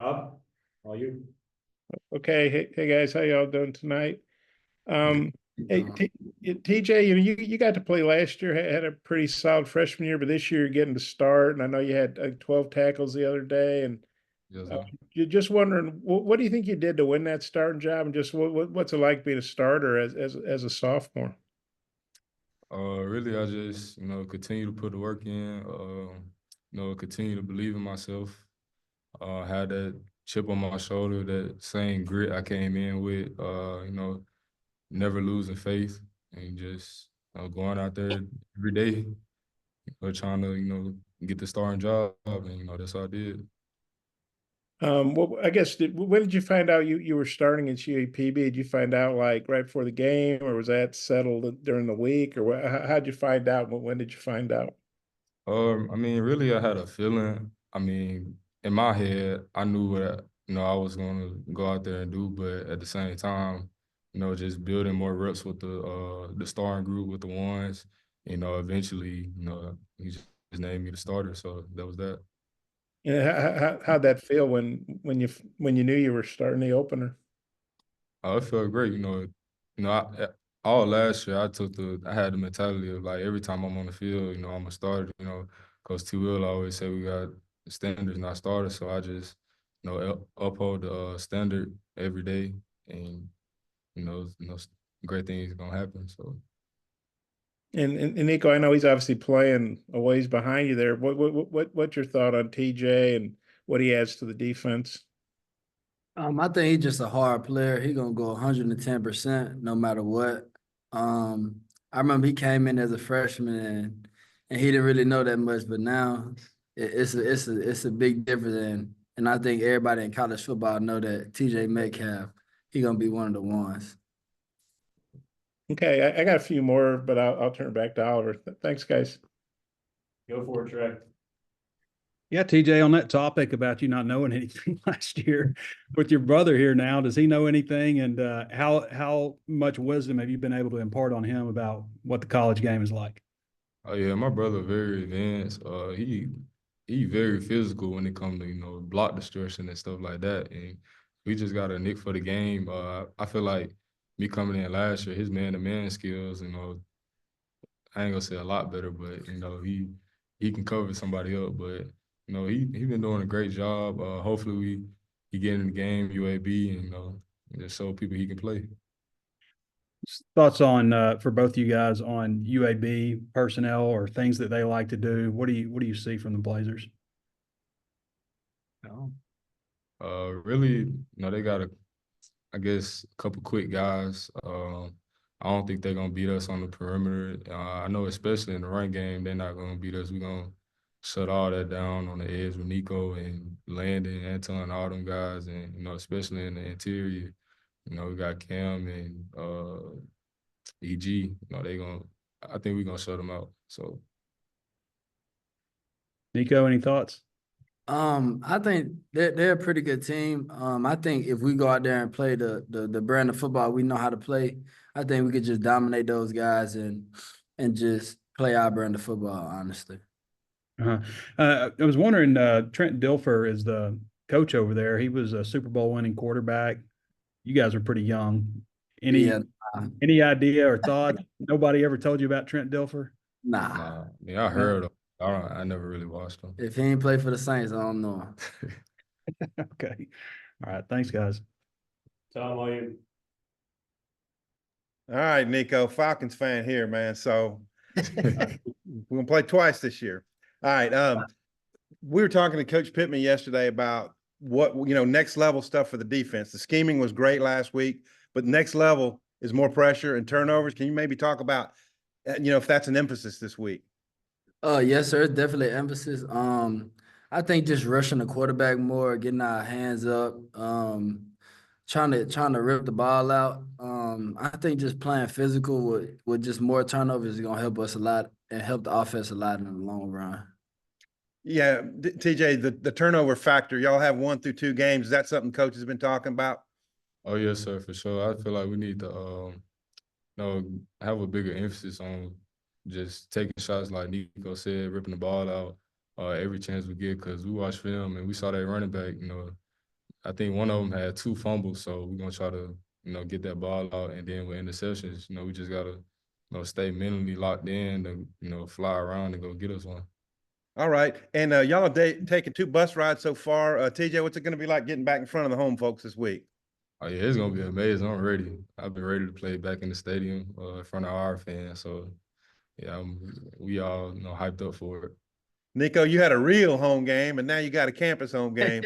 All you. Okay, hey guys, how y'all doing tonight? Um, hey Uh, TJ, you got to play last year, had a pretty solid freshman year, but this year you're getting to start, and I know you had 12 tackles the other day, and Yes, uh, sir. you're just wondering what do you think you did to win that starting job, and just what's it like being a starter as a sophomore? Really, I just, continue to put the work in, continue to believe in myself, had that chip on my shoulder, that same grit I came in with, never losing faith and just going out there every day, trying to, get the starting job. And, that's what I did. Well, I guess when did you find out you were starting at UAPB? Did you find out like right before the game, or was that settled during the week, or how'd you find out? When did you find out? Really, I had a feeling. In my head, I knew what I was going to go out there and do, but at the same time, just building more reps with the starting group with the ones. Eventually, he just named me the starter, so that was that. How'd that feel when you knew you were starting the opener? It felt great. All last year I had the mentality of like every time I'm on the field, I'm a starter. Coach T. Will always say we got standards, not starters. So I just, uphold the standard every day, and great things are gonna happen. So. And Nico, I know he's obviously playing a ways behind you there. What's your thought on TJ and what he adds to the defense? I think he's just a hard player. He's gonna go 110% no matter what. I remember he came in as a freshman and he didn't really know that much, but now it's a big difference. And I think everybody in college football know that TJ Metcalf, he gonna be one of the ones. Okay, I got a few more, but I'll turn it back to Oliver. Thanks, guys. Go for it, Trey. Yeah, TJ, on that topic about you not knowing anything last year, with your brother here now, does he know anything? And how much wisdom have you been able to impart on him about what the college game is like? Oh yeah, my brother very advanced. He very physical when it comes to block destruction and stuff like that. And we just got a nick for the game. I feel like me coming in last year, his man-to-man skills, I ain't gonna say a lot better, but he can cover somebody up. But he been doing a great job. Hopefully he get in the game UAB and just show people he can play. Thoughts on for both you guys on UAB personnel or things that they like to do. What do you see from the Blazers? Really, they got I guess a couple quick guys. I don't think they're gonna beat us on the perimeter. I know especially in the run game, they're not gonna beat us. We're gonna shut all that down on the edge with Nico and Landon, Anton, all them guys, and especially in the interior. We got Cam and EG. I think we're gonna shut them out. So. Nico, any thoughts? I think they're a pretty good team. I think if we go out there and play the brand of football we know how to play, I think we could just dominate those guys and just play our brand of football, honestly. I was wondering, Trent Dilfer is the coach over there. He was a Super Bowl winning quarterback. You guys are pretty young. Yeah, Any idea or thought? Nobody ever told you about Trent Dilfer? nah. Nah, I heard him. I never really watched him. If he ain't play for the Saints, I don't know him. Okay. All right. Thanks, guys. Tom, all you. All right, Nico, Falcons fan here, man. So we're gonna play twice this year. All right. We were talking to Coach Pittman yesterday about what next level stuff for the defense. The scheming was great last week, but next level is more pressure and turnovers. Can you maybe talk about if that's an emphasis this week? Yes, sir. Definitely emphasis. I think just rushing the quarterback more, getting our hands up, trying to rip the ball out. I think just playing physical with just more turnovers is gonna help us a lot and help the offense a lot in the long run. Yeah, TJ, the turnover factor. Y'all have 1 through 2 games. Is that something coach has been talking about? Oh yes, sir, for sure. I feel like we need to have a bigger emphasis on just taking shots like Nico said, ripping the ball out every chance we get, because we watch film and we saw that running back, I think one of them had 2 fumbles, so we're gonna try to, get that ball out. And then with interceptions, we just gotta, stay mentally locked in and, fly around and go get us one. All right. And y'all have taken 2 bus rides so far. TJ, what's it going to be like getting back in front of the home folks this week? Oh yeah, it's gonna be amazing. I'm ready. I've been ready to play back in the stadium in front of our fans. So yeah, we all hyped up for it. Nico, you had a real home game, and now you got a campus home game.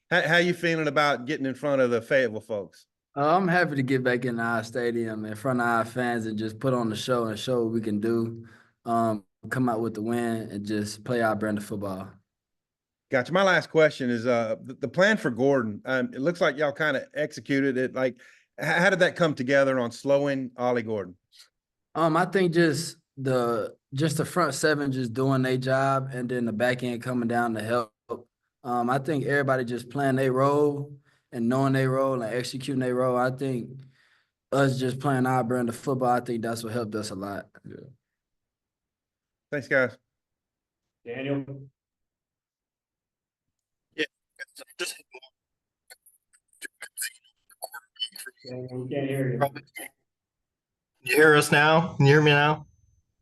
How you feeling about getting in front of the Fayetteville folks? I'm happy to get back in our stadium in front of our fans and just put on the show and show what we can do. Come out with the win and just play our brand of football. Gotcha. My last question is the plan for Gordon. It looks like y'all kind of executed it. Like, how did that come together on slowing Ollie Gordon? I think just the front 7 just doing their job and then the back end coming down to help. I think everybody just playing their role and knowing their role and executing their role. I think us just playing our brand of football, I think that's what helped us a lot. Yeah. Thanks, guys. Daniel, Just Daniel, we can't hear you. Can you hear us now? Can you hear me now?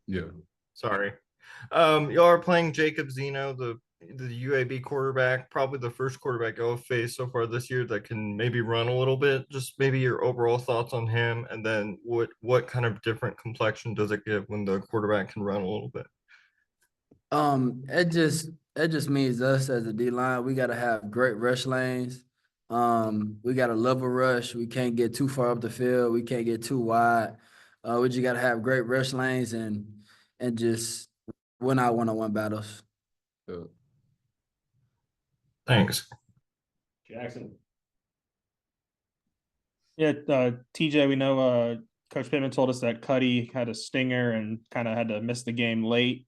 Yeah. Sorry. Y'all are playing Jacob Zeno, the UAB quarterback, probably the first quarterback y'all have faced so far this year that can maybe run a little bit. Just maybe your overall thoughts on him, and then what kind of different complexion does it give when the quarterback can run a little bit? It just means us as a D line, we gotta have great rush lanes. We gotta level rush. We can't get too far up the field. We can't get too wide. We just gotta have great rush lanes and just win our one-on-one battles. Yeah. Thanks. Jackson, Yeah, TJ, we know Coach Pittman told us that Cuddy had a stinger and kind of had to miss the game late.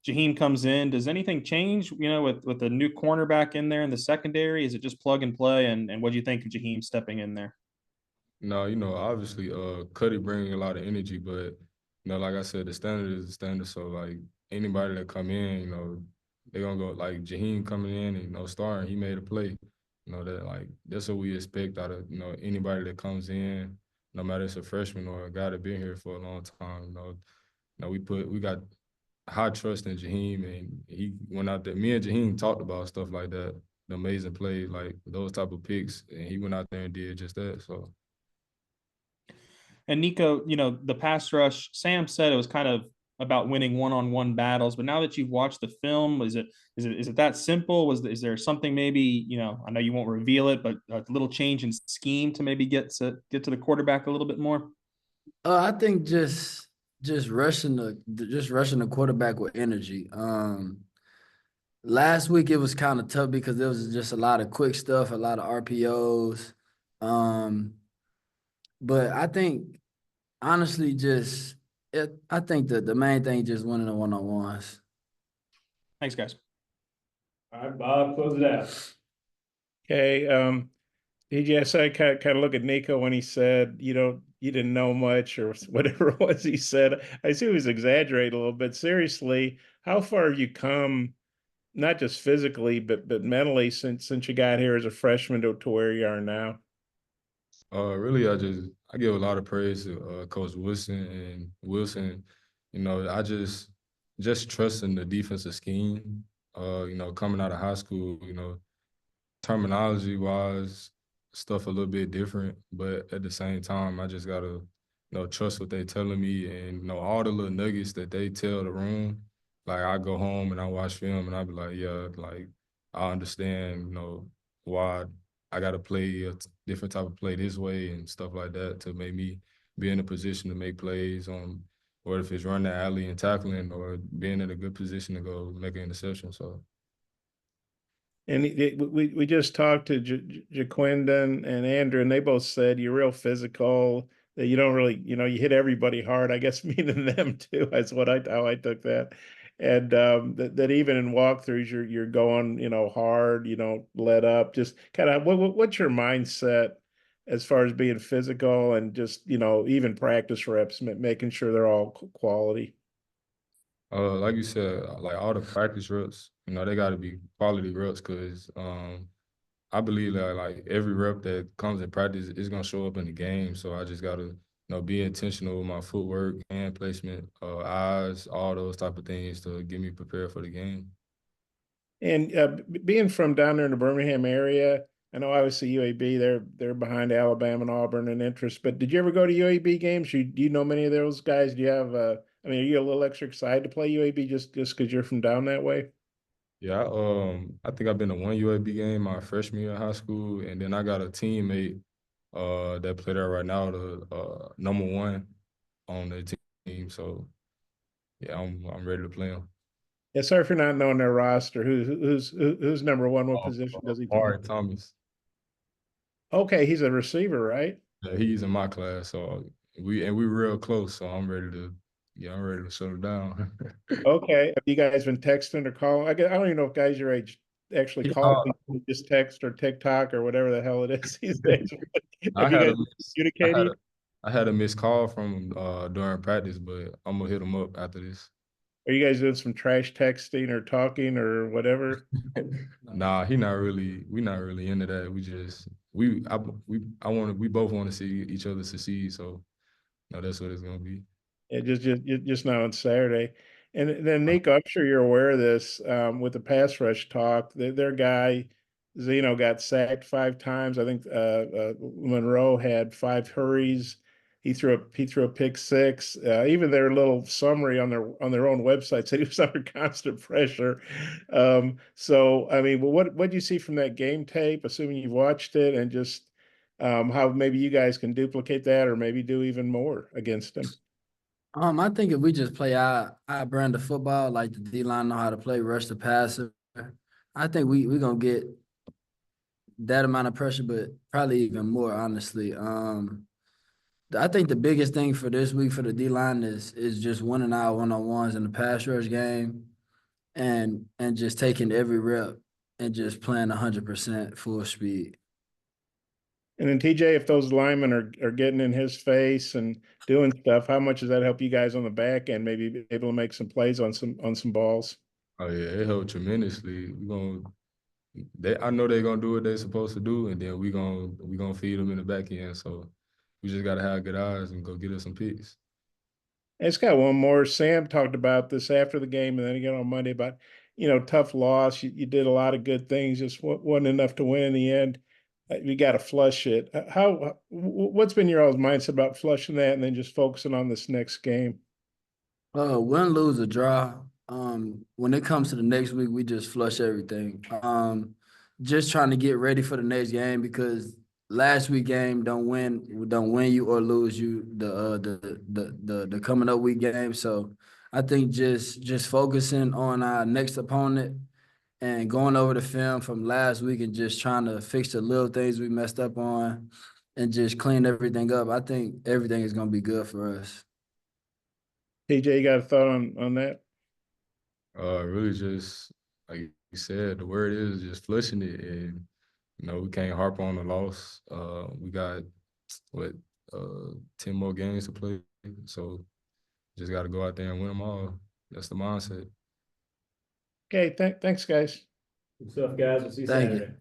Jaheim comes in. Does anything change, with the new cornerback in there in the secondary? Is it just plug and play? And what do you think of Jaheim stepping in there? No, obviously, Cuddy bringing a lot of energy, but like I said, the standard is the standard. So like anybody that come in, they're gonna go like Jaheim coming in and starting. He made a play. That's what we expect out of anybody that comes in, no matter if it's a freshman or a guy that been here for a long time. We got high trust in Jaheim, and he went out there. Me and Jaheim talked about stuff like that, the amazing play, like those type of picks, and he went out there and did just that. So. And Nico, the pass rush, Sam said it was kind of about winning one-on-one battles, but now that you've watched the film, is it that simple? Is there something maybe, I know you won't reveal it, but a little change in scheme to maybe get to the quarterback a little bit more? I think just rushing the quarterback with energy. Last week it was kind of tough because there was just a lot of quick stuff, a lot of RPOs. But I think honestly, I think that the main thing just winning the one-on-ones. Thanks, guys. all right, Bob, close it out. Okay. I kind of look at Nico when he said, you didn't know much or whatever it was he said. I see he was exaggerating a little bit. Seriously, how far have you come, not just physically, but mentally since you got here as a freshman to where you are now? Really, I give a lot of praise to Coach Wilson and Wilson. I just trusting the defensive scheme. Coming out of high school, terminology wise, stuff a little bit different, but at the same time, I just gotta trust what they telling me, and all the little nuggets that they tell the room. Like I go home and I watch film and I be like, yeah, like I understand, why I got to play a different type of play this way and stuff like that to make me be in a position to make plays on, or if it's running the alley and tackling, or being in a good position to go make an interception. So. And we just talked to Jaquindon and Andrew, and they both said you're real physical, that you don't really, you hit everybody hard, I guess, meaning them too. That's how I took that. And that even in walkthroughs, you're going, hard, you don't let up. Just kind of what's your mindset as far as being physical and just, even practice reps, making sure they're all quality? Like you said, like all the practice reps, they got to be quality reps because I believe that like every rep that comes in practice is gonna show up in the game. So I just gotta, be intentional with my footwork, hand placement, eyes, all those type of things to get me prepared for the game. And being from down there in the Birmingham area, I know obviously UAB they're behind Alabama and Auburn in interest. But did you ever go to UAB games? Do you know many of those guys? Do you have I mean, are you a little extra excited to play UAB just because you're from down that way? Yeah, I think I've been to one UAB game my freshman year of high school, and then I got a teammate that play there right now, the #1 on the team. So yeah, I'm ready to play him. Yeah, sorry for not knowing their roster. Who's number one? What position does he play? Amari Thomas. Okay, he's a receiver, right? Yeah, he's in my class, so we real close. So I'm ready to shut him down. Okay, have you guys been texting or calling? I don't even know if guys your age actually call people, just text or TikTok or whatever the hell it is these days. Have you guys communicated? I had a missed call from him during practice, but I'm gonna hit him up after this. Are you guys doing some trash texting or talking or whatever? Nah, we not really into that. We both want to see each other succeed. So no, that's what it's gonna be. Yeah, just now on Saturday. And then Nico, I'm sure you're aware of this with the pass rush talk. Their guy Zeno got sacked 5 times. I think Monroe had 5 hurries. He threw a pick six. Even their little summary on their own website said he was under constant pressure. So I mean, what do you see from that game tape? Assuming you've watched it, and just how maybe you guys can duplicate that, or maybe do even more against him. I think if we just play our brand of football, like the D-line know how to play, rush the passer, I think we gonna get that amount of pressure, but probably even more, honestly. I think the biggest thing for this week for the D-line is just winning our one-on-ones in the pass rush game and just taking every rep and just playing 100% full speed. And then TJ, if those linemen are getting in his face and doing stuff, how much does that help you guys on the back end? Maybe be able to make some plays on some balls. Oh yeah, it helped tremendously. I know they're gonna do what they're supposed to do, and then we gonna feed them in the back end. So we just gotta have good eyes and go get us some picks. It's got one more. Sam talked about this after the game, and then again on Monday about tough loss. You did a lot of good things, just wasn't enough to win in the end. You got to flush it. What's been your all's mindset about flushing that, and then just focusing on this next game? Win, lose, or draw. When it comes to the next week, we just flush everything. Just trying to get ready for the next game, because last week game don't win you or lose you the coming up week game. So I think just focusing on our next opponent and going over the film from last week and just trying to fix the little things we messed up on and just clean everything up. I think everything is gonna be good for us. TJ, you got a thought on that? Really just like you said, the word is just flushing it, and we can't harp on the loss. We got 10 more games to play, so just got to go out there and win them all. That's the mindset. Okay, thanks, guys. Good stuff, guys. We'll see you Thank you. Saturday.